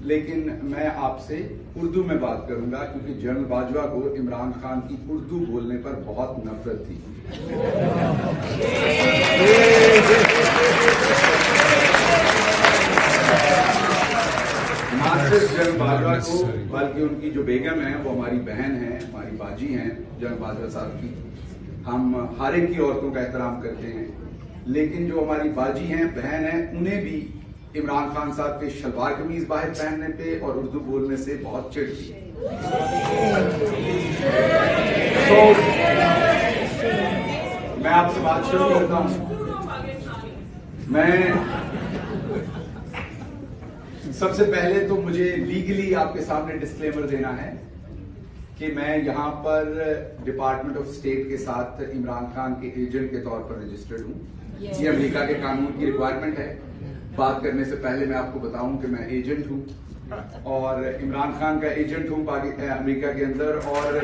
लेकिन मैं आपसे उर्दू में बात करूंगा क्योंकि जनरल बाजवा को इमरान खान की उर्दू बोलने पर बहुत नफरत थी। ना सिर्फ जनरल बाजवा को बल्कि उनकी जो बेगम है वो हमारी बहन है, हमारी बाजी हैं जनरल बाजवा साहब की। हम हर एक की औरतों का एहतराम करते हैं, लेकिन जो हमारी बाजी हैं, बहन है, उन्हें भी इमरान खान साहब के शलवार कमीज बाहर पहनने पे और उर्दू बोलने से बहुत चिढ़ थी। तो मैं आपसे बात शुरू करता हूं। मैं सबसे पहले तो मुझे लीगली आपके सामने डिस्क्लेमर देना है कि मैं यहां पर डिपार्टमेंट ऑफ स्टेट के साथ इमरान खान के एजेंट के तौर पर रजिस्टर्ड हूं। ये अमेरिका के कानून की रिक्वायरमेंट है। बात करने से पहले मैं आपको बताऊं कि मैं एजेंट हूं और इमरान खान का एजेंट हूं अमेरिका के अंदर। और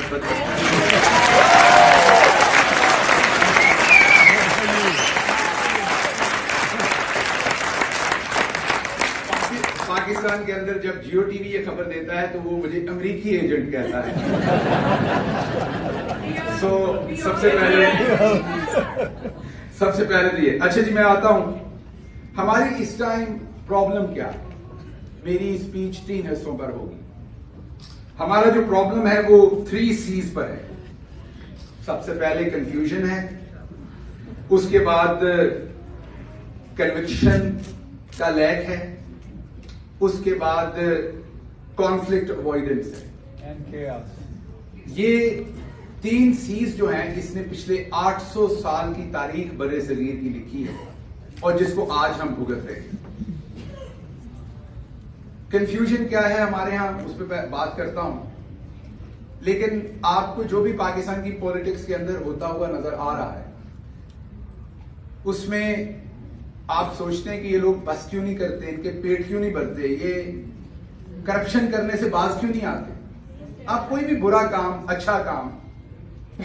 पाकिस्तान के अंदर जब जियो टीवी ये खबर देता है तो वो मुझे अमेरिकी एजेंट कहता है। सबसे पहले तो ये। अच्छा जी, मैं आता हूं। हमारी इस टाइम प्रॉब्लम क्या है? मेरी स्पीच 3 हिस्सों पर होगी। हमारा जो प्रॉब्लम है वो 3 C's पर है। सबसे पहले कंफ्यूजन है, उसके बाद कन्विक्शन का लैक है, उसके बाद कॉन्फ्लिक्ट अवॉइडेंस है। ये 3 C's जो हैं, इसने पिछले 800 साल की तारीख बरे सगीर की लिखी है और जिसको आज हम भुगत रहे हैं। कंफ्यूजन क्या है हमारे यहां, उस पर बात करता हूं। लेकिन आपको जो भी पाकिस्तान की पॉलिटिक्स के अंदर होता हुआ नजर आ रहा है, उसमें आप सोचते हैं कि ये लोग बस क्यों नहीं करते, इनके पेट क्यों नहीं भरते, ये करप्शन करने से बाज क्यों नहीं आते। आप कोई भी बुरा काम, अच्छा काम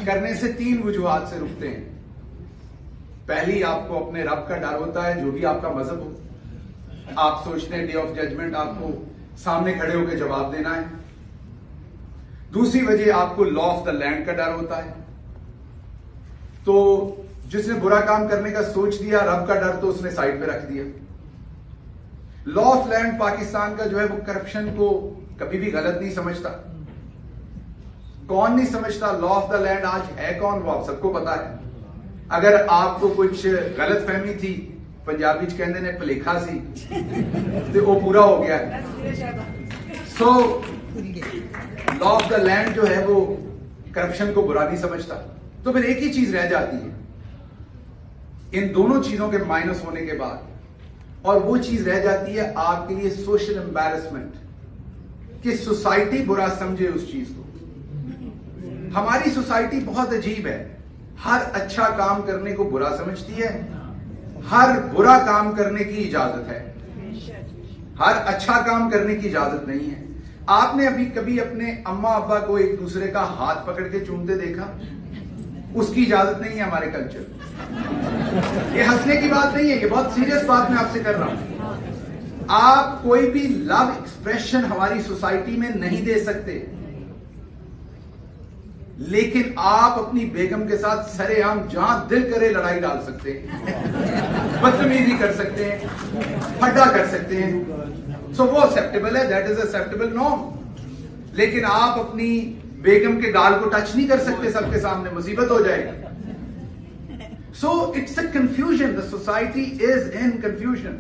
करने से 3 वजूहात से रुकते हैं। पहली, आपको अपने रब का डर होता है, जो भी आपका मजहब हो। आप सोचते हैं डे ऑफ जजमेंट आपको सामने खड़े होकर जवाब देना है। दूसरी वजह, आपको लॉ ऑफ द लैंड का डर होता है। तो जिसने बुरा काम करने का सोच दिया, रब का डर तो उसने साइड पे रख दिया। लॉ ऑफ लैंड पाकिस्तान का जो है वो करप्शन को कभी भी गलत नहीं समझता। कौन नहीं समझता? लॉ ऑफ द लैंड आज है कौन, वो आप सबको पता है। अगर आपको कुछ गलत फहमी थी, पंजाबी च कहते ने भलेखा सी, तो वो पूरा हो गया। So law of the land जो है वो करप्शन को बुरा नहीं समझता। तो फिर एक ही चीज रह जाती है इन दोनों चीजों के माइनस होने के बाद, और वो चीज रह जाती है आपके लिए सोशल एम्बैरसमेंट, कि सोसाइटी बुरा समझे उस चीज को। हमारी सोसाइटी बहुत अजीब है, हर अच्छा काम करने को बुरा समझती है, हर बुरा काम करने की इजाजत है, हर अच्छा काम करने की इजाजत नहीं है। आपने अभी कभी अपने अम्मा अब्बा को एक दूसरे का हाथ पकड़ के चूमते देखा? उसकी इजाजत नहीं है हमारे कल्चर। ये हंसने की बात नहीं है, ये बहुत सीरियस बात मैं आपसे कर रहा हूं। आप कोई भी लव एक्सप्रेशन हमारी सोसाइटी में नहीं दे सकते, लेकिन आप अपनी बेगम के साथ सरेआम जहां दिल करे लड़ाई डाल सकते हैं, बदतमीजी कर सकते हैं, फड्डा कर सकते हैं। सो वो एक्सेप्टेबल है, दैट इज एक्सेप्टेबल नॉर्म। लेकिन आप अपनी बेगम के गाल को टच नहीं कर सकते सबके सामने, मुसीबत हो जाएगी। So it's a confusion, the society is in confusion.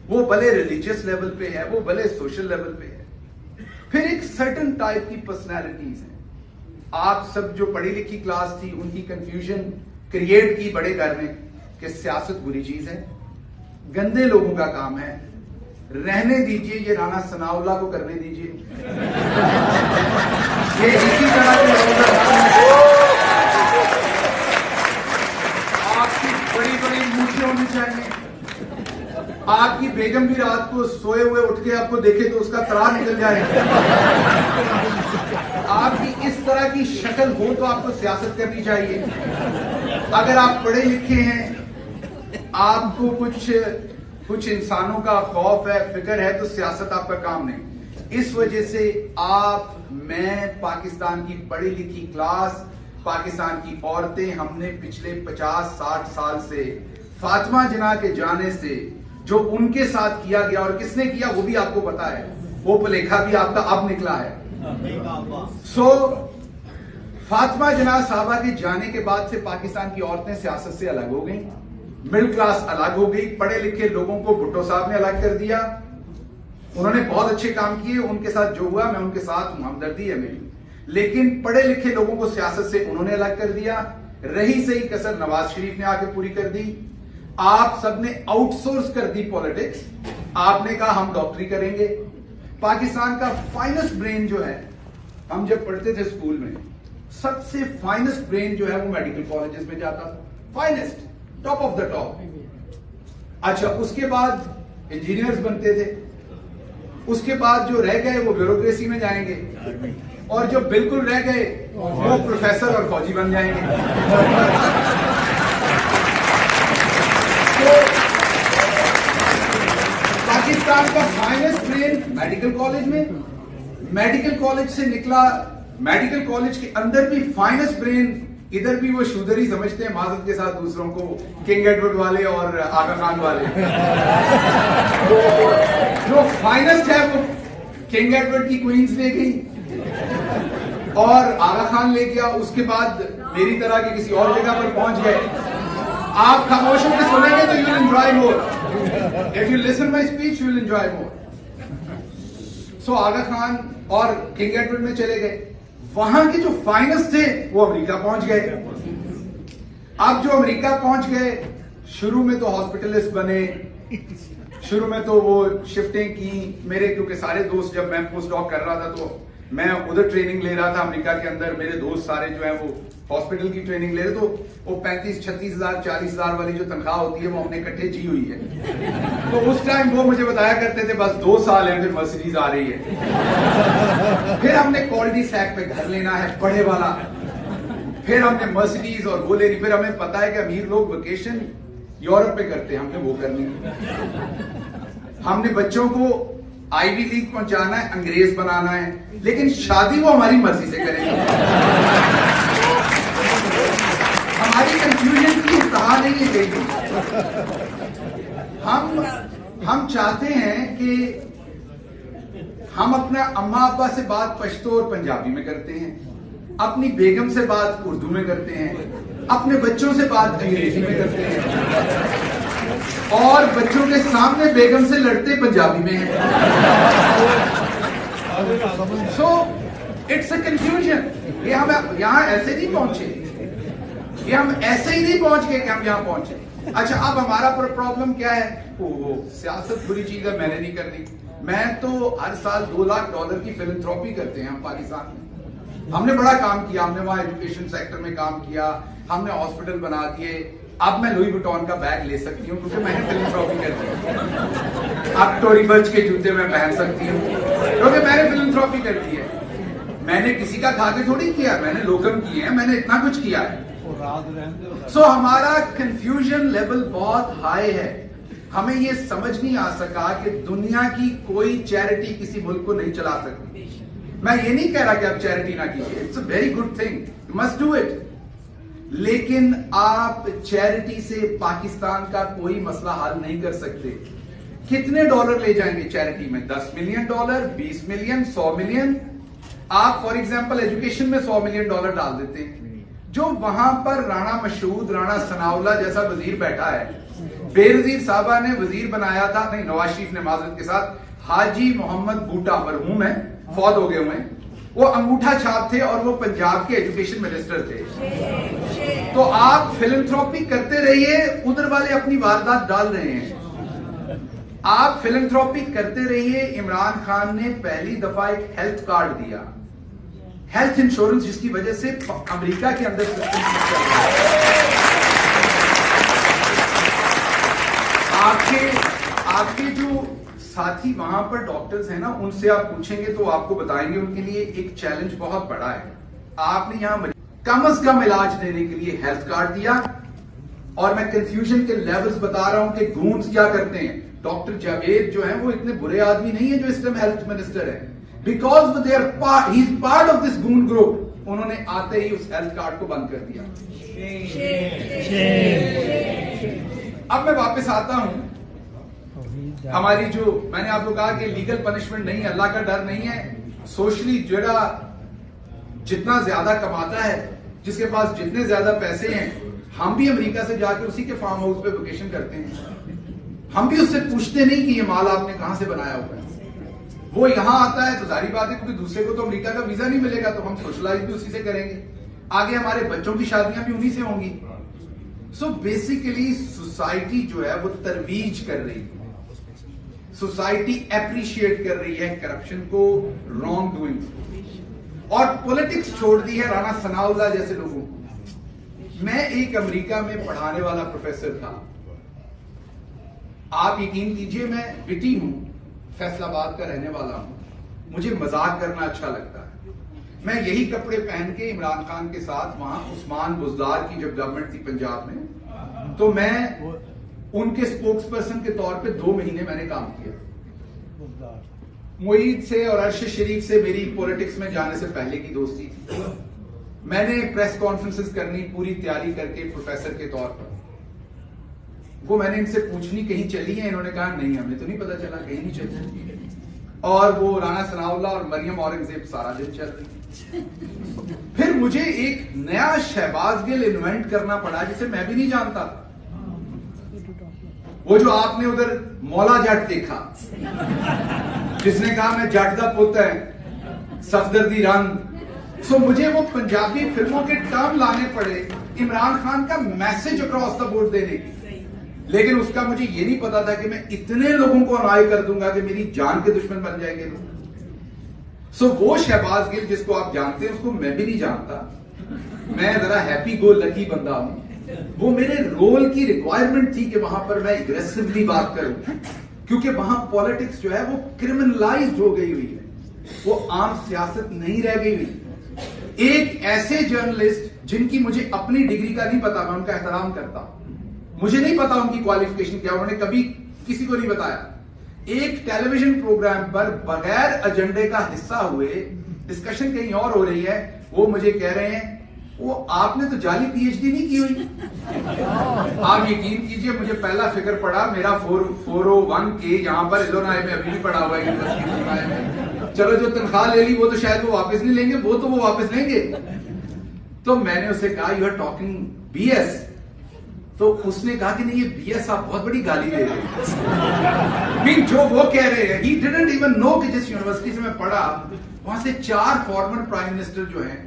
वो भले रिलीजियस लेवल पे है, वो भले सोशल लेवल पे है। फिर एक सर्टन टाइप की पर्सनैलिटीज है। आप सब जो पढ़ी लिखी क्लास थी, उनकी कंफ्यूजन क्रिएट की बड़े घर में कि सियासत बुरी चीज है, गंदे लोगों का काम है, रहने दीजिए, ये राना सनाउल्लाह को करने दीजिए। ये इसी तरह के आपकी बड़ी बड़ी मूर्ति होनी चाहिए। आपकी बेगम भी रात को सोए हुए उठ के आपको देखे तो उसका तरा निकल जाए। आपकी इस तरह की शक्ल हो तो आपको सियासत करनी चाहिए। अगर आप पढ़े लिखे हैं, आपको कुछ इंसानों का खौफ है, फिक्र है, तो सियासत आपका काम नहीं। इस वजह से आप, मैं, पाकिस्तान की पढ़ी लिखी क्लास, पाकिस्तान की औरतें, हमने पिछले 50-60 साल से फातिमा जिन्ना के जाने से जो उनके साथ किया गया, और किसने किया वो भी आपको पता है, वो पुलेखा भी आपका अब निकला है। फातिमा जिन्ना साहबा के जाने के बाद से पाकिस्तान की औरतें सियासत से अलग हो गई, मिडिल क्लास अलग हो गई, पढ़े लिखे लोगों को भुट्टो साहब ने अलग कर दिया। उन्होंने बहुत अच्छे काम किए, उनके साथ जो हुआ मैं उनके साथ हूं, हमदर्दी है मेरी, लेकिन पढ़े लिखे लोगों को सियासत से उन्होंने अलग कर दिया। रही सही कसर नवाज शरीफ ने आके पूरी कर दी। आप सबने आउटसोर्स कर दी पॉलिटिक्स। आपने कहा हम डॉक्टरी करेंगे। पाकिस्तान का फाइनेस्ट ब्रेन जो है, हम जब पढ़ते थे स्कूल में, सबसे फाइनेस्ट ब्रेन जो है वो मेडिकल कॉलेजेस में जाता था, finest, top of the top. अच्छा, उसके बाद इंजीनियर्स बनते थे, उसके बाद जो रह गए वो ब्यूरोक्रेसी में जाएंगे, और जो बिल्कुल रह गए वो प्रोफेसर और फौजी बन जाएंगे। तो पाकिस्तान का फाइनेस्ट ब्रेन मेडिकल कॉलेज में, मेडिकल कॉलेज से निकला, मेडिकल कॉलेज के अंदर भी फाइनेस्ट ब्रेन, इधर भी वो शूदर ही समझते हैं माजरत के साथ दूसरों को, किंग एडवर्ड वाले और आगा खान वाले। तो जो फाइनेस्ट है वो किंग एडवर्ड की क्वींस ले गई और आगा खान ले गया, उसके बाद मेरी तरह के किसी और जगह पर पहुंच गए। आप खामोश होकर सुनेंगे तो you will enjoy more, if you listen my speech you will enjoy more. So Aga Khan और किंग एडवर्ड में चले गए, वहां के जो फाइनेस्ट थे वो अमेरिका पहुंच गए। अब जो अमेरिका पहुंच गए, शुरू में तो हॉस्पिटलिस्ट बने, शुरू में तो वो शिफ्टिंग की। मेरे क्योंकि सारे दोस्त, जब मैं पोस्ट डॉक कर रहा था तो मैं उधर ट्रेनिंग ले रहा था अमेरिका के अंदर, मेरे दोस्त सारे जो है वो हॉस्पिटल की ट्रेनिंग ले रहे, तो वो 35-36 हजार 40 हजार वाली जो तनख्वाह होती है वो हमने इकट्ठे जी हुई है। तो उस टाइम वो मुझे बताया करते थे बस 2 साल है फिर मर्सिडीज आ रही है। फिर हमने क्वालिटी सैक पे घर लेना है बड़े वाला, फिर हमने मर्सिडीज और वो लेनी, फिर हमें पता है कि अमीर लोग वेकेशन यूरोप पे करते हैं, हमने वो करनी। हमने बच्चों को आईवी लीग पहुंचाना है, अंग्रेज बनाना है, लेकिन शादी वो हमारी मर्जी से करेंगे। हमारी कंफ्यूजन की इंतहा नहीं है कहीं। हम चाहते हैं कि हम अपना अम्मा अब्बा से बात पश्तो और पंजाबी में करते हैं, अपनी बेगम से बात उर्दू में करते हैं, अपने बच्चों से बात अंग्रेजी में करते हैं, और बच्चों के सामने बेगम से लड़ते पंजाबी में हैं। So it's a confusion. ये हम यहां ऐसे नहीं पहुंचे, ये हम ऐसे ही नहीं पहुंच गए कि हम यहां पहुंचे। अच्छा, अब हमारा प्रॉब्लम क्या है? सियासत बुरी चीज है, मैंने नहीं करनी। मैं तो हर साल $2 लाख की फिलैंथ्रोपी करते हैं हम पाकिस्तान में। हमने बड़ा काम किया, हमने वहां एजुकेशन सेक्टर में काम किया, हमने हॉस्पिटल बना दिए। अब मैं लुई वुइटन का बैग ले सकती हूँ क्योंकि मैंने फिलैंथ्रोपी कर दी। अब टोरी बर्च के जूते मैं पहन सकती हूँ क्योंकि मैंने फिलैंथ्रोपी कर दी है। मैंने किसी का खा के थोड़ी किया, मैंने लोकम किए हैं, मैंने इतना कुछ किया है। सो हमारा कंफ्यूजन लेवल बहुत हाई है। हमें ये समझ नहीं आ सका कि दुनिया की कोई चैरिटी किसी मुल्क को नहीं चला सकती। मैं ये नहीं कह रहा कि आप चैरिटी ना कीजिए, it's a very good thing, you must do it, लेकिन आप चैरिटी से पाकिस्तान का कोई मसला हल नहीं कर सकते। कितने डॉलर ले जाएंगे चैरिटी में? $10 मिलियन, $20 मिलियन, $100 मिलियन। आप फॉर एग्जांपल एजुकेशन में $100 मिलियन डाल देते हैं। जो वहां पर राणा मशहूद, राणा सनाउल्लाह जैसा वजीर बैठा है, बेनजीर साहबा ने वजीर बनाया था, नहीं नवाज शरीफ ने माजरत के साथ, हाजी मोहम्मद बूटा, मरहूम है, फौत हो गए हुए, वो अंगूठा छाप थे और वो पंजाब के एजुकेशन मिनिस्टर थे। तो आप फिलैंथ्रोपी करते रहिए, उधर वाले अपनी वारदात डाल रहे हैं, आप फिलैंथ्रोपी करते रहिए। इमरान खान ने पहली दफा एक हेल्थ कार्ड दिया, हेल्थ इंश्योरेंस, जिसकी वजह से अमेरिका के अंदर सिस्टम चल रहा है। आपके जो साथी वहां पर डॉक्टर्स हैं ना, उनसे आप पूछेंगे तो आपको बताएंगे उनके लिए एक चैलेंज बहुत बड़ा है। आपने यहां कम से कम इलाज देने के लिए हेल्थ कार्ड दिया, और मैं कंफ्यूजन के लेवल्स बता रहा हूं कि गूंज क्या करते हैं। डॉक्टर जावेद जो है वो इतने बुरे आदमी नहीं है जो इस टाइम हेल्थ मिनिस्टर है। Because he is part of this goon group, उन्होंने आते ही उस हेल्थ कार्ड को बंद कर दिया। अब मैं वापस आता हूं, हमारी जो मैंने आपको कहा कि लीगल पनिशमेंट नहीं, अल्लाह का डर नहीं है। सोशली जरा जितना ज्यादा कमाता है, जिसके पास जितने ज्यादा पैसे हैं, हम भी अमेरिका से जाके उसी के फार्म हाउस पे वेकेशन करते हैं। हम भी उससे पूछते नहीं कि ये माल आपने कहां से बनाया हुआ है। वो यहां आता है तो सारी बात है, क्योंकि दूसरे को तो अमेरिका का वीजा नहीं मिलेगा, तो हम सोशलाइज भी उसी से करेंगे। आगे हमारे बच्चों की शादियां भी उन्हीं से होंगी। सो बेसिकली सोसाइटी जो है वो तरवीज कर रही है, सोसाइटी एप्रिशिएट कर रही है करप्शन को, रॉन्ग डूइंग, और पॉलिटिक्स छोड़ दी है राणा सनाउल्लाह जैसे लोगों को। मैं एक अमेरिका में पढ़ाने वाला प्रोफेसर था। आप यकीन कीजिए, मैं विटी हूं, फैसलाबाद का रहने वाला हूं, मुझे मजाक करना अच्छा लगता है। मैं यही कपड़े पहन के इमरान खान के साथ वहां उस्मान बुजदार की जब गवर्नमेंट थी पंजाब में, तो मैं उनके स्पोक्स पर्सन के तौर पे 2 महीने मैंने काम किया। मुईद से और अर्श शरीफ से मेरी पॉलिटिक्स में जाने से पहले की दोस्ती थी। मैंने प्रेस कॉन्फ्रेंसेस करनी पूरी तैयारी करके प्रोफेसर के तौर पर, वो मैंने इनसे पूछनी कहीं चली है, इन्होंने कहा नहीं हमें तो नहीं पता चला, कहीं नहीं चली। और वो राणा सनाउल्लाह और मरियम औरंगजेब सारा दिन चल रही। फिर मुझे एक नया शहबाज गिल इन्वेंट करना पड़ा जिसे मैं भी नहीं जानता। वो जो आपने उधर मौला जट देखा, जिसने कहा मैं जट दा पुत है, सफदरदी रंग। सो मुझे वो पंजाबी फिल्मों के टर्म लाने पड़े इमरान खान का मैसेज अक्रॉस द बोर्ड देने की। लेकिन उसका मुझे ये नहीं पता था कि मैं इतने लोगों को अनाय कर दूंगा कि मेरी जान के दुश्मन बन जाएंगे लोग। सो वो शहबाज गिल जिसको आप जानते हैं, उसको मैं भी नहीं जानता। मैं जरा हैप्पी गो लकी बंदा हूं। वो मेरे रोल की रिक्वायरमेंट थी कि वहां पर मैं एग्रेसिवली बात करूं, क्योंकि वहां पॉलिटिक्स जो है वो क्रिमिनलाइज्ड हो गई हुई है, वो आम सियासत नहीं रह गई हुई। एक ऐसे जर्नलिस्ट जिनकी मुझे अपनी डिग्री का नहीं पता, मैं उनका एहतराम करता हूं, मुझे नहीं पता उनकी क्वालिफिकेशन क्या, उन्होंने कभी किसी को नहीं बताया। एक टेलीविजन प्रोग्राम पर बगैर एजेंडे का हिस्सा हुए, डिस्कशन कहीं और हो रही है, वो मुझे कह रहे हैं वो आपने तो जाली पीएचडी नहीं की हुई। आप यकीन कीजिए, मुझे पहला फिक्र पड़ा, मेरा 401 के यहां पर इलोनाई में अभी भी पड़ा हुआ है यूनिवर्सिटी में। चलो जो तनख्वाह ले ली वो तो शायद वो वापस नहीं लेंगे, वो तो वो वापस लेंगे। तो मैंने उससे कहा यू आर टॉकिंग बीएस, तो उसने कहा कि नहीं ये बीएस आप बहुत बड़ी गाली दे रहे हैं। जो वो कह रहे हैं, ही डिडंट इवन नो कि जिस यूनिवर्सिटी से मैं पढ़ा वहां से 4 फॉर्मर प्राइम मिनिस्टर जो हैं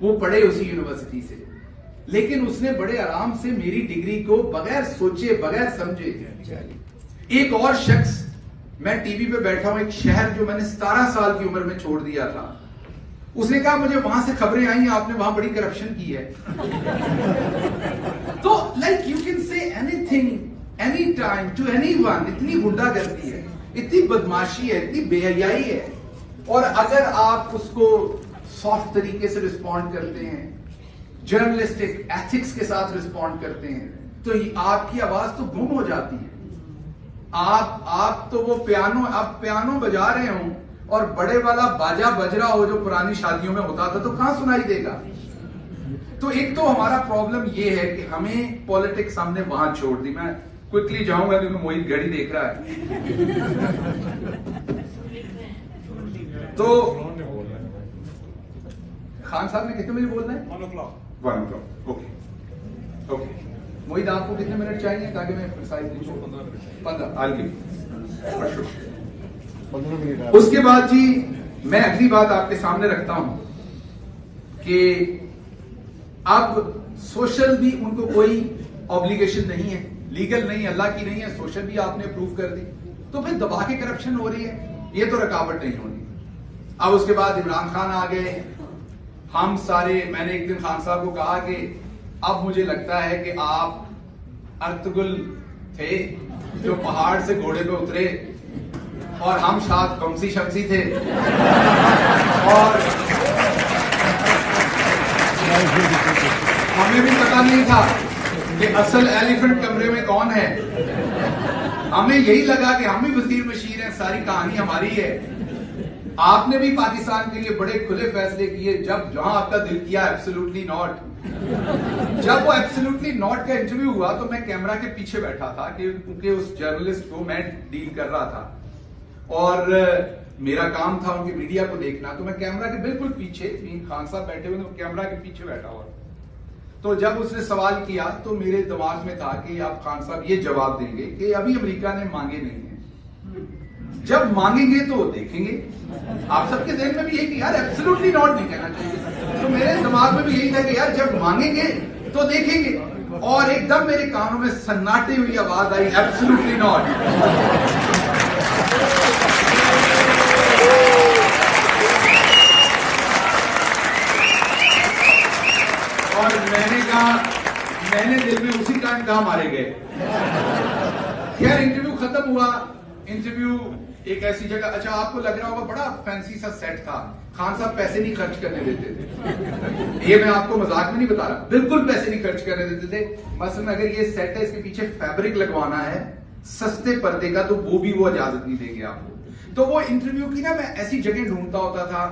वो पढ़े उसी यूनिवर्सिटी से। लेकिन उसने बड़े आराम से मेरी डिग्री को बगैर सोचे बगैर समझे। एक और शख्स, मैं टीवी पे बैठा हूं, एक शहर जो मैंने 17 साल की उम्र में छोड़ दिया था, उसने कहा मुझे वहां से खबरें आई हैं आपने वहां बड़ी करप्शन की है। तो like you can say anything any time to anyone. इतनी गुंडागर्दी है, इतनी बदमाशी है, इतनी बेहयाई है, और अगर आप उसको सॉफ्ट तरीके से रिस्पॉन्ड करते हैं, जर्नलिस्टिक एथिक्स के साथ रिस्पॉन्ड करते हैं, तो आपकी आवाज तो गुम हो जाती है। आप तो वो पियानो बजा रहे हो और बड़े वाला बाजा बज रहा हो जो पुरानी शादियों में होता था, तो कहां सुनाई देगा। तो एक तो हमारा प्रॉब्लम ये है कि हमें पॉलिटिक्स हमने वहां छोड़ दी। मैं क्विकली जाऊंगा क्योंकि मोहित घड़ी देख रहा है। तो खान साहब ने कितने बजे बोलना है? 1 o'clock। ओके। मोहित आपको कितने मिनट चाहिए ताकि मैं प्रिसाइज पूछूं? 15 मिनट। उसके बाद जी मैं अगली बात आपके सामने रखता हूं कि अब सोशल भी उनको कोई ऑब्लिगेशन नहीं है, लीगल नहीं, अल्लाह की नहीं है, सोशल भी आपने अप्रूव कर दी, तो फिर दबा के करप्शन हो रही है, ये तो रुकावट नहीं होनी। अब उसके बाद इमरान खान आ गए, हम सारे, मैंने एक दिन खान साहब को कहा कि अब मुझे लगता है कि आप अर्तुगरुल थे जो पहाड़ से घोड़े पे उतरे और हम साथ बमसी शमसी थे, और हमें भी पता नहीं था कि असल एलिफेंट कमरे में कौन है। हमें यही लगा कि हम ही वजीर बशीर हैं, सारी कहानी हमारी है। आपने भी पाकिस्तान के लिए बड़े खुले फैसले किए जब जहां आपका दिल किया एब्सोल्युटली नॉट। जब वो एब्सोल्युटली नॉट का इंटरव्यू हुआ तो मैं कैमरा के पीछे बैठा था क्योंकि उस जर्नलिस्ट को मैं डील कर रहा था और मेरा काम था उनकी मीडिया को देखना। तो मैं कैमरा के बिल्कुल पीछे, खान साहब बैठे हुए कैमरा के पीछे बैठा हुआ। तो जब उसने सवाल किया तो मेरे दिमाग में था कि आप खान साहब ये जवाब देंगे कि अभी अमेरिका ने मांगे नहीं है, जब मांगेंगे तो देखेंगे। आप सबके ध्यान में भी यही कि यार एब्सोल्युटली नॉट नहीं कहना चाहिए। तो मेरे दिमाग में भी यही था कि यार जब मांगेंगे तो देखेंगे। और एकदम मेरे कानों में सन्नाटे हुई आवाज आई, एब्सोल्युटली नॉट। और मैंने कहा, मैंने दिल में उसी टाइम कहा मारे गए। यार इंटरव्यू खत्म हुआ। इंटरव्यू एक ऐसी जगह, अच्छा आपको लग रहा होगा बड़ा फैंसी सा सेट था, खान साहब पैसे नहीं खर्च करने देते थे। ये मैं आपको मजाक में नहीं बता रहा, बिल्कुल पैसे नहीं खर्च करने देते थे। मसलन अगर ये सेट है, इसके पीछे फैब्रिक लगवाना है सस्ते पर्दे का, तो वो भी वो इजाजत नहीं देंगे आपको। तो वो इंटरव्यू की ना मैं ऐसी जगह ढूंढता होता था।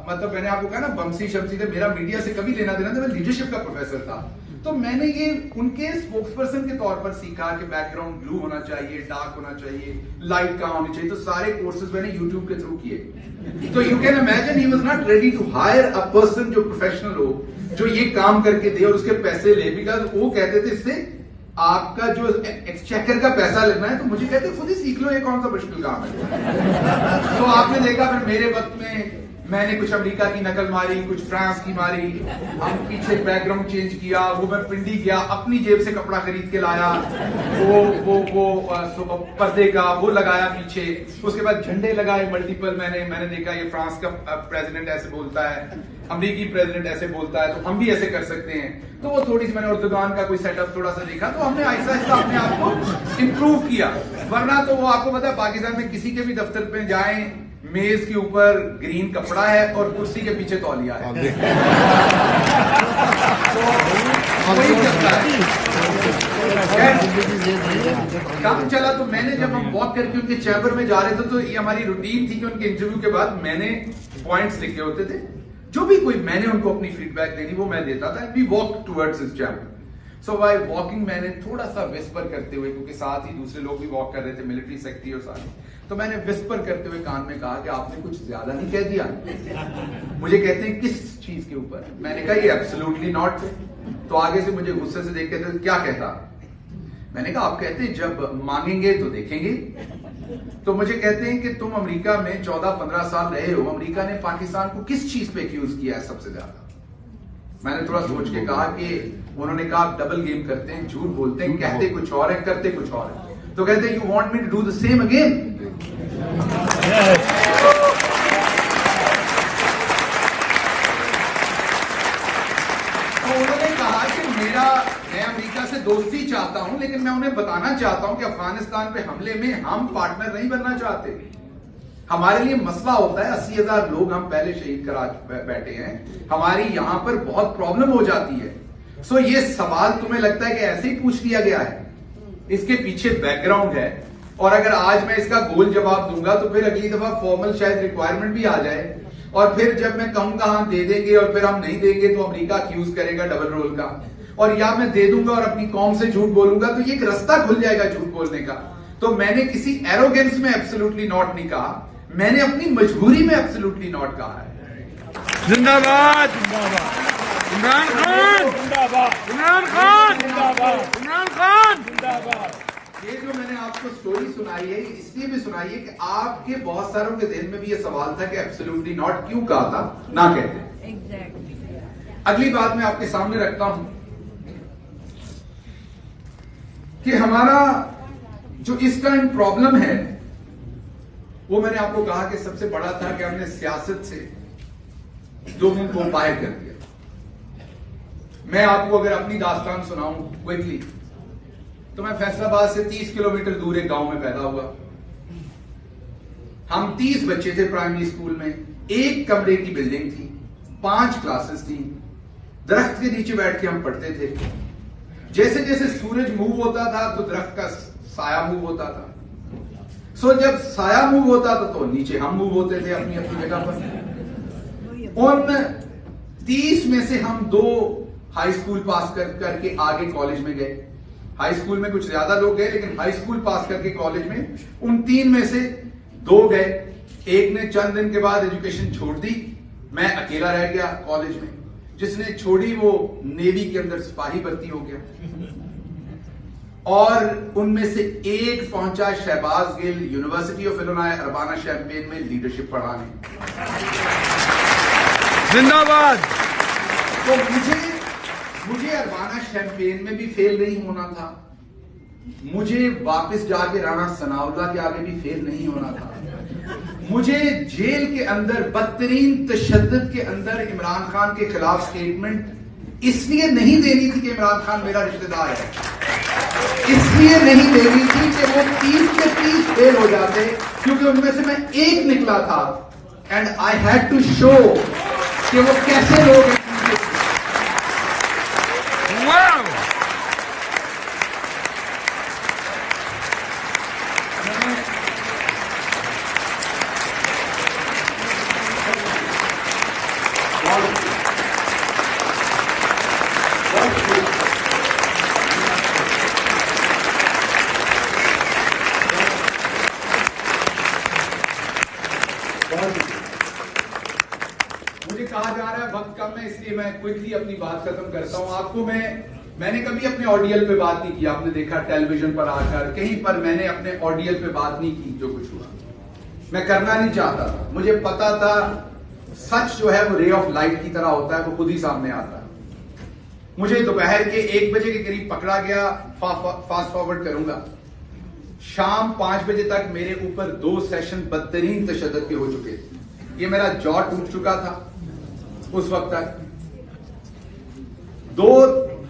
मतलब मैंने आपको कहा ना बमसी शमसी थे, मेरा मीडिया से कभी लेना देना था, मैं लीडरशिप का प्रोफेसर था। तो मैंने ये उनके स्पोक्सपर्सन के तौर पर सीखा कि बैकग्राउंड ब्लू होना चाहिए, डार्क होना चाहिए, लाइट कहाँ होनी चाहिए। तो सारे कोर्सेज मैंने यूट्यूब के थ्रू किए। तो you can imagine he was not ready to hire a person जो प्रोफेशनल हो, जो ये काम करके दे और उसके पैसे ले, बिकॉज वो कहते थे इससे आपका जो एक्सचेकर का पैसा लगना है। तो मुझे कहते खुद ही सीख लो, ये कौन सा मुश्किल काम है। तो आपने देखा फिर मेरे वक्त में मैंने कुछ अमेरिका की नकल मारी, कुछ फ्रांस की मारी, हम पीछे बैकग्राउंड चेंज किया। वो मैं पिंडी गया, अपनी जेब से कपड़ा खरीद के लाया, वो पर्दे का वो लगाया पीछे। उसके बाद झंडे लगाए मल्टीपल। मैंने देखा ये फ्रांस का प्रेसिडेंट ऐसे बोलता है, अमेरिकी प्रेसिडेंट ऐसे बोलता है, तो हम भी ऐसे कर सकते हैं। तो वो थोड़ी सी मैंने उर्दुगान का कोई सेटअप थोड़ा सा देखा, तो हमने आहिस्ता आहिस्ता अपने आप को इम्प्रूव किया। वरना तो वो आपको पता है पाकिस्तान में किसी के भी दफ्तर पे जाएं, मेज के ऊपर ग्रीन कपड़ा है और कुर्सी के पीछे तौलिया है। तो वही चलता है। काम चला तो मैंने, जब हम वॉक करके उनके चैम्बर में जा रहे थे, तो ये हमारी रूटीन थी कि उनके इंटरव्यू के बाद मैंने पॉइंट्स लिखे होते थे, जो भी कोई मैंने उनको अपनी फीडबैक देनी वो मैं देता था। We walk towards his chamber. So by walking मैंने थोड़ा सा विस्पर करते हुए, क्योंकि साथ ही दूसरे लोग भी वॉक कर रहे थे, मिलिट्री सेक्रेटरी और सारे, तो मैंने विस्पर करते हुए कान में कहा कि आपने कुछ ज्यादा नहीं कह दिया। मुझे कहते हैं किस चीज के ऊपर? मैंने कहा ये एब्सोल्युटली नॉट। तो आगे से मुझे गुस्से से देख के थे, क्या कहता? मैंने कहा आप कहते हैं जब मांगेंगे तो देखेंगे। तो मुझे कहते हैं कि तुम अमेरिका में 14-15 साल रहे हो, अमेरिका ने पाकिस्तान को किस चीज पे एक्यूज किया है सबसे ज्यादा? मैंने थोड़ा सोच के कहा कि उन्होंने कहा आप डबल गेम करते हैं, झूठ बोलते हैं, कहते कुछ और है, करते कुछ और है। तो कहते हैं you want me to do the same again. तो उन्होंने कहा कि मैं अमेरिका से दोस्ती चाहता हूं, लेकिन मैं उन्हें बताना चाहता हूं कि अफगानिस्तान पे हमले में हम पार्टनर नहीं बनना चाहते। हमारे लिए मसला होता है 80,000 लोग हम पहले शहीद करा बैठे हैं, हमारी यहां पर बहुत प्रॉब्लम हो जाती है। सो ये सवाल तुम्हें लगता है कि ऐसे ही पूछ लिया गया है? इसके पीछे बैकग्राउंड है, और अगर आज मैं इसका गोल जवाब दूंगा तो फिर अगली दफा फॉर्मल शायद रिक्वायरमेंट भी आ जाए, और फिर जब मैं कहूंगा हम दे देंगे और फिर हम नहीं देंगे तो अमेरिका अक्यूज करेगा डबल रोल का, और या मैं दे दूंगा और अपनी कौम से झूठ बोलूंगा, तो ये एक रास्ता खुल जाएगा झूठ बोलने का। तो मैंने किसी एरोगेंस में एब्सोल्युटली नॉट नहीं कहा, मैंने अपनी मजबूरी में एब्सोल्युटली नॉट कहा है। जिंदाबाद इमरान खान, इमरान खान, इमरान खान जिंदाबाद। ये जो मैंने आपको स्टोरी सुनाई है, इसलिए भी सुनाई है कि आपके बहुत सारों के दिल में भी ये सवाल था कि एब्सोल्युटली नॉट क्यों कहा था, ना कहते। अगली बात मैं आपके सामने रखता हूं कि हमारा जो इस टाइम प्रॉब्लम है, वो मैंने आपको कहा कि सबसे बड़ा था कि हमने सियासत से लोगों को बाहर कर दिया। मैं आपको अगर अपनी दास्तान सुनाऊं क्विकली, तो मैं फैसलाबाद से 30 किलोमीटर दूर एक गांव में पैदा हुआ। हम 30 बच्चे थे प्राइमरी स्कूल में, एक कमरे की बिल्डिंग थी, 5 क्लासेस थी, दरख्त के नीचे बैठ के हम पढ़ते थे। जैसे जैसे सूरज मूव होता था तो दरख्त का साया मूव होता था। सो जब साया मूव होता था तो नीचे हम मूव होते थे अपनी अपनी जगह पर। उन 30 में से हम 2 हाई स्कूल पास करके आगे कॉलेज में गए। हाई स्कूल में कुछ ज्यादा लोग गए, लेकिन हाई स्कूल पास करके कॉलेज में उन 3 में से 2 गए। एक ने चंद दिन के बाद एजुकेशन छोड़ दी, मैं अकेला रह गया कॉलेज में। जिसने छोड़ी वो नेवी के अंदर सिपाही भर्ती हो गया, और उनमें से एक पहुंचा Shahbaz Gill university of Illinois Urbana Champaign में लीडरशिप पढ़ाने। जिंदाबाद। तो मुझे अर्बाना शैम्पेन में भी फेल नहीं होना था, मुझे वापस जाके राणा सनाउल्लाह के आगे भी फेल नहीं होना था, मुझे जेल के अंदर बदतरीन तशद्दुद के अंदर इमरान खान के खिलाफ स्टेटमेंट इसलिए नहीं देनी थी कि इमरान खान मेरा रिश्तेदार है, इसलिए नहीं देनी थी कि वो 30 के 30 फेल हो जाते, क्योंकि उनमें से मैं एक निकला था। And I had to show कि वो कैसे लोग हैं। मुझे कहा जा रहा है वक्त कम है, इसलिए मैं क्विकली अपनी बात खत्म करता हूं। आपको मैंने कभी अपने ऑडियल पे बात नहीं की, आपने देखा टेलीविजन पर आकर कहीं पर मैंने अपने ऑडियल पे बात नहीं की। जो कुछ हुआ मैं करना नहीं चाहता था, मुझे पता था सच जो है वो रे ऑफ लाइट की तरह होता है, वो खुद ही सामने आता है। मुझे दोपहर के 1 बजे के करीब पकड़ा गया, फास्ट फॉरवर्ड करूंगा, शाम 5 बजे तक मेरे ऊपर 2 सेशन बदतरीन तशद्दुद के हो चुके थे। ये मेरा जॉ टूट चुका था उस वक्त तक। 2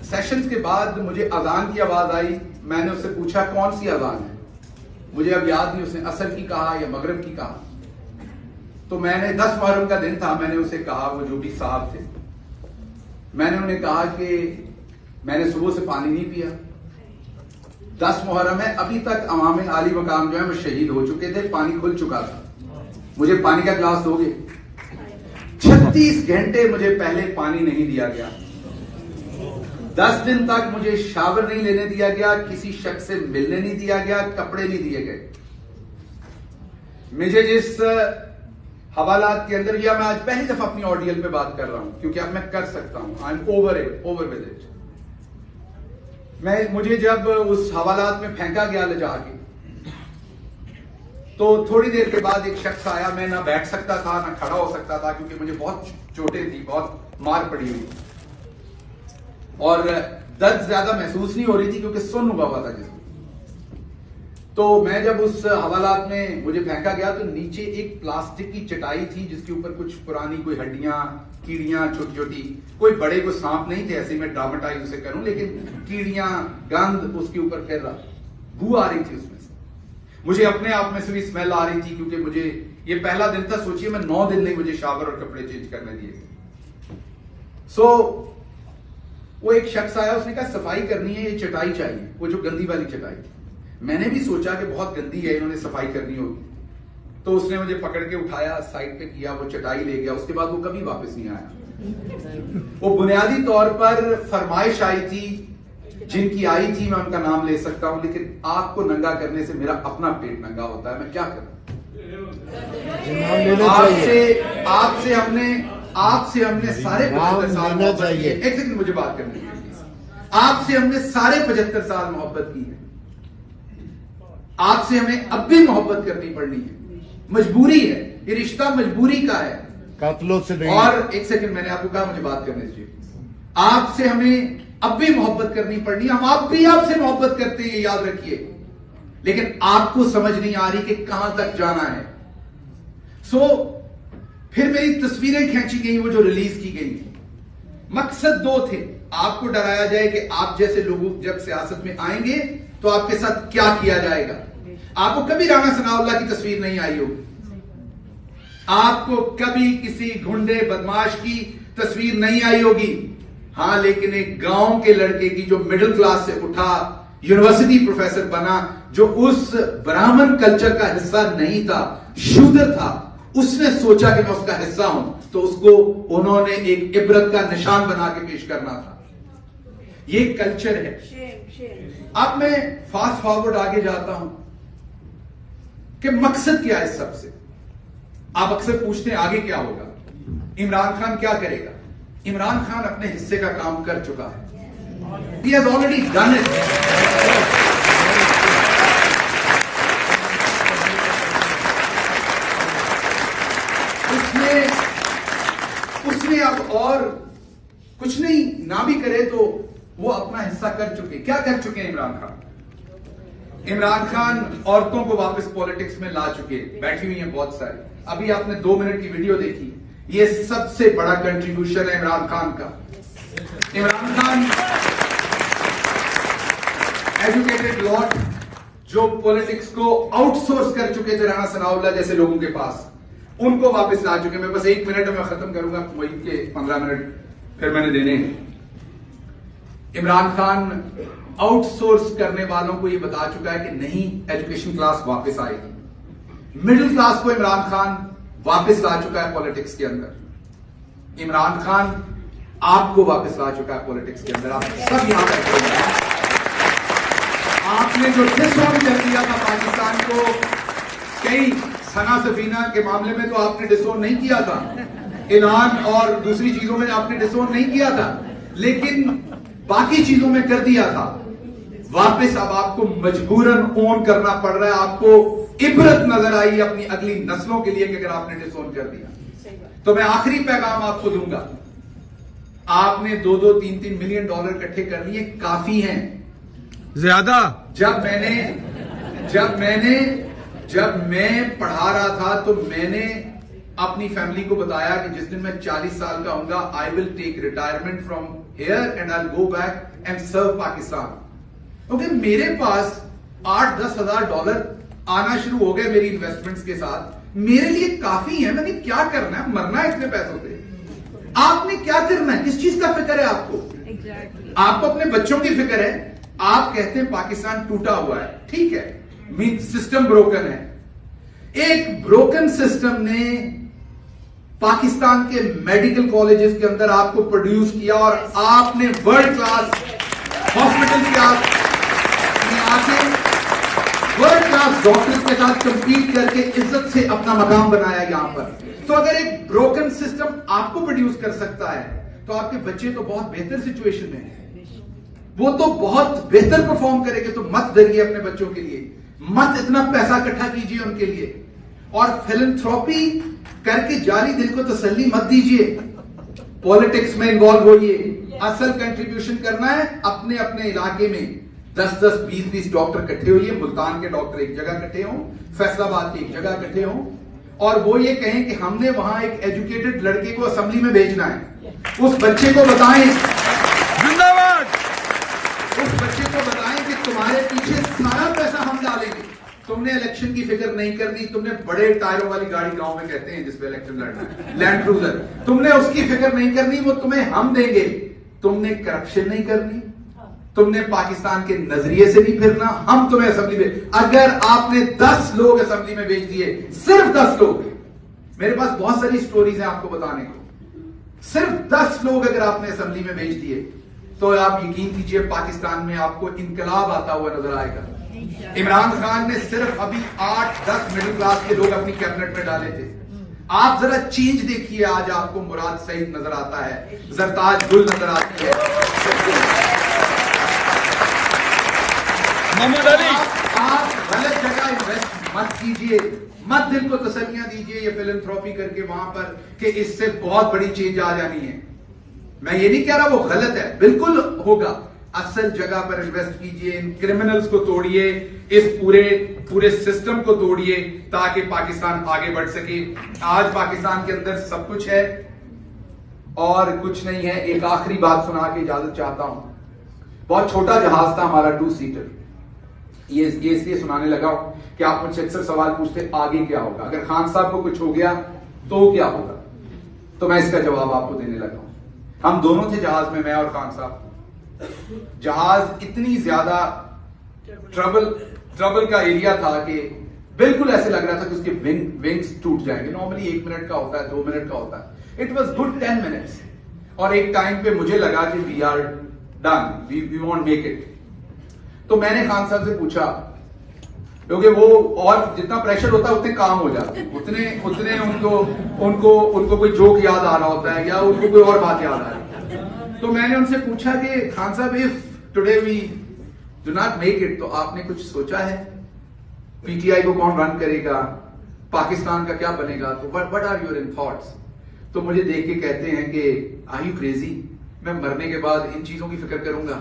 सेशंस के बाद मुझे अजान की आवाज आई, मैंने उससे पूछा कौन सी अजान है, मुझे अब याद नहीं उसने असर की कहा या मगरिब की कहा। तो मैंने 10 मुहर्रम का दिन था, मैंने उसे कहा, वो जो भी साहब थे, मैंने उन्हें कहा कि मैंने सुबह से पानी नहीं पिया, 10 मुहर्रम है, अभी तक अवाम आली मकाम जो है वो शहीद हो चुके थे, पानी खुल चुका था, मुझे पानी का गिलास दोगे? 36 घंटे मुझे पहले पानी नहीं दिया गया, 10 दिन तक मुझे शावर नहीं लेने दिया गया, किसी शख्स से मिलने नहीं दिया गया, कपड़े नहीं दिए गए। मुझे जिस हवालात के अंदर, या मैं आज पहली दफा अपनी ऑडियल पे बात कर रहा हूं क्योंकि अब मैं कर सकता हूं, I am over with it. मुझे जब उस हवालात में फेंका गया ले जाके, तो थोड़ी देर के बाद एक शख्स आया, मैं ना बैठ सकता था ना खड़ा हो सकता था क्योंकि मुझे बहुत चोटें थी, बहुत मार पड़ी हुई, और दर्द ज्यादा महसूस नहीं हो रही थी क्योंकि सुन्न हुआ हुआ था जिसमें। तो मैं जब उस हवालात में मुझे फेंका गया तो नीचे एक प्लास्टिक की चटाई थी जिसके ऊपर कुछ पुरानी कोई हड्डियां, कीड़ियां, छोटी छोटी, कोई बड़े कोई सांप नहीं थे, ऐसे मैं ड्रामेटाइज उसे करूं, लेकिन कीड़ियां, गंध उसके ऊपर फिर रहा, बू आ रही थी उसमें से, मुझे अपने आप में से भी स्मेल आ रही थी क्योंकि मुझे ये पहला दिन था, सोचिए मैं 9 दिन नहीं मुझे शावर और कपड़े चेंज करने दिए। सो वो एक शख्स आया, उसने कहा सफाई करनी है, ये चटाई चाहिए, वो जो गंदी वाली चटाई थी। मैंने भी सोचा कि बहुत गंदी है, इन्होंने सफाई करनी होगी, तो उसने मुझे पकड़ के उठाया, साइड पे किया, वो चटाई ले गया, उसके बाद वो कभी वापस नहीं आया। वो बुनियादी तौर पर फरमाइश आई थी, जिनकी आई थी मैं उनका नाम ले सकता हूं, लेकिन आपको नंगा करने से मेरा अपना पेट नंगा होता है, मैं क्या करूं? आपसे हमने सारे 75 साल मोहब्बत की है। एक सेकंड मुझे बात करनी है। आपसे हमने सारे 75 साल मोहब्बत की है, आपसे हमें अब भी मोहब्बत करनी पड़नी है, मजबूरी है, ये रिश्ता मजबूरी का है, कातलों से नहीं। और एक सेकंड मैंने आपको कहा मुझे बात करने दीजिए। आपसे हमें अब भी मोहब्बत करनी पड़नी है, हम आप भी आपसे मोहब्बत करते हैं, ये याद रखिए, लेकिन आपको समझ नहीं आ रही कि कहां तक जाना है। फिर मेरी तस्वीरें खींची गई, वो जो रिलीज की गई, मकसद 2 थे, आपको डराया जाए कि आप जैसे लोग जब सियासत में आएंगे तो आपके साथ क्या किया जाएगा। आपको कभी राणा सनाउल्लाह की तस्वीर नहीं आई होगी, आपको कभी किसी गुंडे बदमाश की तस्वीर नहीं आई होगी, हां, लेकिन एक गांव के लड़के की जो मिडिल क्लास से उठा, यूनिवर्सिटी प्रोफेसर बना, जो उस ब्राह्मण कल्चर का हिस्सा नहीं था, शूद्र था, उसने सोचा कि मैं उसका हिस्सा हूं, तो उसको उन्होंने एक इबरत का निशान बना के पेश करना था। ये कल्चर है। अब मैं फास्ट फॉरवर्ड आगे जाता हूं कि मकसद क्या है सबसे। आप अक्सर पूछते हैं आगे क्या होगा, इमरान खान क्या करेगा। इमरान खान अपने हिस्से का काम कर चुका है। He has already done it. उसने अब और कुछ नहीं, ना भी करे तो वो अपना हिस्सा कर चुके। क्या कर चुके हैं इमरान खान? इमरान खान औरतों को वापस पॉलिटिक्स में ला चुके, बैठी हुई हैं बहुत सारी। अभी आपने 2 मिनट की वीडियो देखी, ये सबसे बड़ा कंट्रीब्यूशन है इमरान खान का। इमरान खान एजुकेटेड लॉट, जो पॉलिटिक्स को आउटसोर्स कर चुके थे राणा सनाउल्लाह जैसे लोगों के पास, उनको वापस ला चुके। मैं बस 1 मिनट में खत्म करूंगा, वही के 15 मिनट फिर मैंने देने हैं। इमरान खान आउटसोर्स करने वालों को यह बता चुका है कि नहीं, एजुकेशन क्लास वापस आएगी। मिडिल क्लास को इमरान खान वापस ला चुका है पॉलिटिक्स के अंदर। इमरान खान आपको वापस ला चुका है पॉलिटिक्स के अंदर। आप सब यहां बैठे हैं। आपने जो डिसऑन कर दिया था पाकिस्तान को, कई सना सफीना के मामले में तो आपने डिसऑन नहीं किया था, ऐलान और दूसरी चीजों में आपने डिसऑन नहीं किया था, लेकिन बाकी चीजों में कर दिया था। वापस अब आपको मजबूरन ओन करना पड़ रहा है। आपको इबरत नजर आई अपनी अगली नस्लों के लिए कि अगर आपने डिसऑन कर दिया। तो मैं आखिरी पैगाम आपको दूंगा, आपने 2-2, 3-3 मिलियन डॉलर इकट्ठे कर लिए, काफी हैं, ज्यादा। जब मैं पढ़ा रहा था तो मैंने अपनी फैमिली को बताया कि जिस दिन मैं 40 साल का होऊंगा, I will take retirement from here and I will go back and serve Pakistan. क्योंकि मेरे पास 8-10 हजार डॉलर आना शुरू हो गए मेरी इन्वेस्टमेंट्स के साथ। मेरे लिए काफी है, मैंने क्या करना है, मरना है इतने पैसों से। आपने क्या करना है, किस चीज का फिक्र है आपको? आपको अपने बच्चों की फिक्र है। आप कहते हैं पाकिस्तान टूटा हुआ है, ठीक है, मीन सिस्टम ब्रोकन है। एक ब्रोकन सिस्टम ने पाकिस्तान के मेडिकल कॉलेजेस के अंदर आपको प्रोड्यूस किया और आपने वर्ल्ड क्लास हॉस्पिटल के आके वर्ल्ड क्लास डॉक्टर्स के साथ कंपीट करके इज्जत से अपना मकाम बनाया यहां पर। तो अगर एक ब्रोकन सिस्टम आपको प्रोड्यूस कर सकता है, तो आपके बच्चे तो बहुत बेहतर सिचुएशन में है, वो तो बहुत बेहतर परफॉर्म करेंगे। तो मत डरिए अपने बच्चों के लिए, मत इतना पैसा इकट्ठा कीजिए उनके लिए, और फिलैंथ्रोपी करके जारी दिल को तसल्ली मत दीजिए। पॉलिटिक्स में इन्वॉल्व होइए। असल कंट्रीब्यूशन करना है अपने अपने इलाके में 10-10, 20-20 डॉक्टर इकट्ठे होइए। मुल्तान के डॉक्टर एक जगह इकट्ठे हों, फैसलाबाद के एक जगह इकट्ठे हों, और वो ये कहें कि हमने वहां एक एजुकेटेड लड़के को असेंबली में भेजना है। उस बच्चे को बताएं, जिंदाबाद, उस बच्चे को बताएं कि तुम्हारे पीछे सारा पैसा हम डालेंगे, तुमने इलेक्शन की फिक्र नहीं करनी, तुमने बड़े टायरों वाली गाड़ी गांव में कहते हैं जिसपे इलेक्शन लड़ना है, लैंड क्रूजर, तुमने उसकी फिक्र नहीं करनी, वो तुम्हें हम देंगे। तुमने करप्शन नहीं करनी, तुमने पाकिस्तान के नजरिए से नहीं फिरना, हम तुम्हें असेंबली में, अगर आपने 10 लोग असेंबली में भेज दिए, सिर्फ 10 लोग, मेरे पास बहुत सारी स्टोरीज हैं आपको बताने को, सिर्फ 10 लोग अगर आपने असेंबली में भेज दिए, तो आप यकीन कीजिए पाकिस्तान में आपको इनकलाब आता हुआ नजर आएगा। इमरान खान ने सिर्फ अभी 8-10 मिडिल क्लास के लोग अपनी कैबिनेट में डाले थे। आप जरा चेंज देखिए, आज आपको मुराद सईद नजर आता है, जरताज गुल नजर आती है, मोहम्मद अली। आप गलत जगह इन्वेस्ट मत कीजिए, मत दिल को तसल्लियां दीजिए ये फिलैंथ्रोपी करके वहां पर कि इससे बहुत बड़ी चेंज आ जानी है। मैं ये नहीं कह रहा वो गलत है, बिल्कुल होगा। असल जगह पर इन्वेस्ट कीजिए, इन क्रिमिनल्स को तोड़िए, इस पूरे सिस्टम को तोड़िए ताकि पाकिस्तान आगे बढ़ सके। आज पाकिस्तान के अंदर सब कुछ है और कुछ नहीं है। एक आखिरी बात सुना के इजाजत चाहता हूं। बहुत छोटा जहाज था हमारा, 2 सीटर। ये इसलिए सुनाने लगा कि आप मुझसे अक्सर सवाल पूछते आगे क्या होगा, अगर खान साहब को कुछ हो गया तो क्या होगा, तो मैं इसका जवाब आपको देने लगा हूं। हम दोनों थे जहाज में, मैं और खान साहब। जहाज इतनी ज्यादा ट्रबल का एरिया था कि बिल्कुल ऐसे लग रहा था कि उसके विंग्स टूट जाएंगे। नॉर्मली 1 मिनट का होता है, 2 मिनट का होता है। It was good 10 minutes. और एक टाइम पे मुझे लगा कि we are done, we won't make it. तो मैंने खान साहब से पूछा, क्योंकि वो और जितना प्रेशर होता है उतने काम हो जाते हैं, उतने उनको कोई जोक याद आ रहा होता है या उनको कोई और बात याद आ रही है। तो मैंने उनसे पूछा कि खान साहब, if today we do not make it, तो आपने कुछ सोचा है? पीटीआई को कौन रन करेगा? पाकिस्तान का क्या बनेगा? तो what are your in thoughts? तो मुझे देख के कहते हैं कि आर यू क्रेजी? मैं मरने के बाद इन चीजों की फिक्र करूंगा?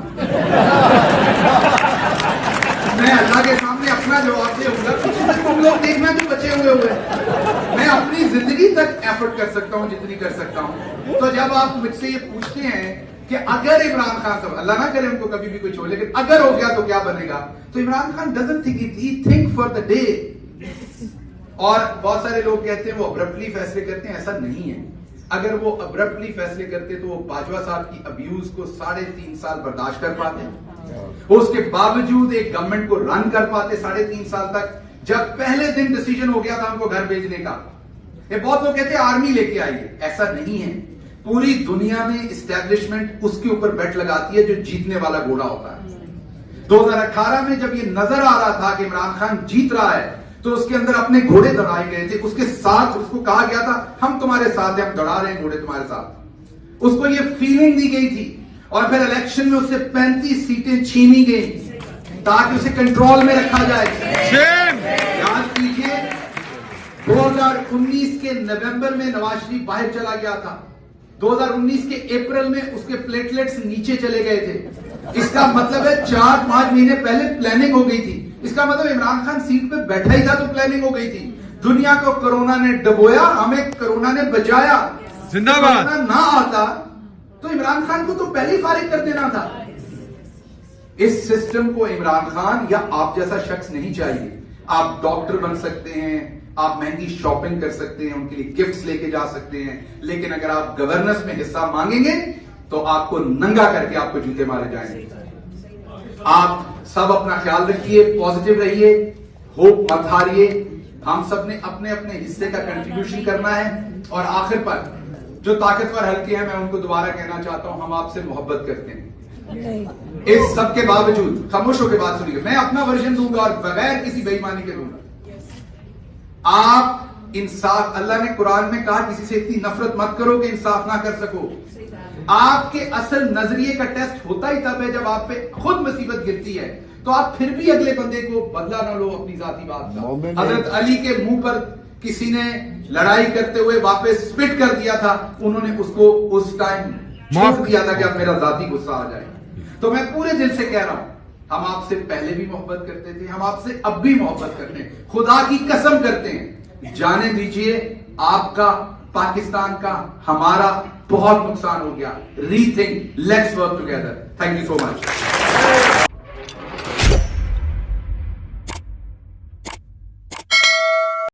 मैं अल्लाह के सामने अपना जवाब दूंगा, तुम लोग देखना जो बचे हुए मैं अपनी जिंदगी तक एफर्ट कर सकता हूं जितनी कर सकता हूं। तो जब आप मुझसे ये पूछते हैं कि अगर इमरान खान साहब, अल्लाह ना करे उनको कभी भी कुछ हो, लेकिन अगर हो गया तो क्या बनेगा, तो Imran Khan doesn't think it, he think for the day. और बहुत सारे लोग कहते हैं वो अब्रप्टली फैसले करते हैं, ऐसा नहीं है। अगर वो अब्रप्टली फैसले करते तो वो बाजवा साहब की अब्यूज को 3.5 साल बर्दाश्त कर पाते, वो उसके बावजूद एक गवर्नमेंट को रन कर पाते 3.5 साल तक, जब पहले दिन डिसीजन हो गया था उनको घर भेजने का। ये बहुत लोग कहते हैं आर्मी लेके आइए, ऐसा नहीं है। पूरी दुनिया में इस्टेब्लिशमेंट उसके ऊपर बेट लगाती है जो जीतने वाला घोड़ा होता है। 2018 में जब ये नजर आ रहा था कि इमरान खान जीत रहा है, तो उसके अंदर अपने घोड़े दौड़ाए गए थे, उसके साथ उसको कहा गया था हम तुम्हारे साथ हैं, हम दौड़ा रहे हैं घोड़े तुम्हारे साथ। उसको ये फीलिंग दी गई थी। और फिर इलेक्शन में उससे 35 सीटें छीनी गई ताकि उसे कंट्रोल में रखा जाए। याद कीजिए 2019 के नवंबर में नवाज शरीफ बाहर चला गया था, 2019 के अप्रैल में उसके प्लेटलेट्स नीचे चले गए थे। इसका मतलब है 4-5 महीने पहले प्लानिंग हो गई थी। इसका मतलब इमरान खान सीट पे बैठा ही था तो प्लानिंग हो गई थी। दुनिया को कोरोना ने डुबोया, हमें कोरोना ने बचाया। जिंदाबाद। कोरोना ना आता तो इमरान खान को तो पहले ही फारिग कर देना था। इस सिस्टम को इमरान खान या आप जैसा शख्स नहीं चाहिए। आप डॉक्टर बन सकते हैं, आप महंगी शॉपिंग कर सकते हैं, उनके लिए गिफ्ट्स लेके जा सकते हैं, लेकिन अगर आप गवर्नेंस में हिस्सा मांगेंगे तो आपको नंगा करके आपको जूते मारे जाएंगे। आप सब अपना ख्याल रखिए, पॉजिटिव रहिए, होप मत हारिए। हम सब ने अपने अपने हिस्से का कंट्रीब्यूशन करना है। और आखिर पर जो ताकतवर हल्के हैं, मैं उनको दोबारा कहना चाहता हूं, हम आपसे मोहब्बत करते हैं। इस सब के बावजूद खामोश होकर बात सुनिए, मैं अपना वर्जन दूंगा और बगैर किसी बेईमानी के दूंगा। आप इंसाफ, अल्लाह ने कुरान में कहा किसी से इतनी नफरत मत करो कि इंसाफ ना कर सको। आपके असल नजरिए का टेस्ट होता ही तब है जब आप पे खुद मुसीबत गिरती है, तो आप फिर भी अगले बंदे को बदला ना लो अपनी जाती बात का। हजरत अली के मुंह पर किसी ने लड़ाई करते हुए वापस स्पिट कर दिया था, उन्होंने उसको उस टाइम छोड़ दिया था कि अब मेरा जाती गुस्सा आ जाए। तो मैं पूरे दिल से कह रहा हूं, हम आपसे पहले भी मोहब्बत करते थे, हम आपसे अब भी मोहब्बत करते हैं, खुदा की कसम करते हैं। जाने दीजिए आपका, पाकिस्तान का, हमारा बहुत नुकसान हो गया। Rethink, let's work together. Thank you so much.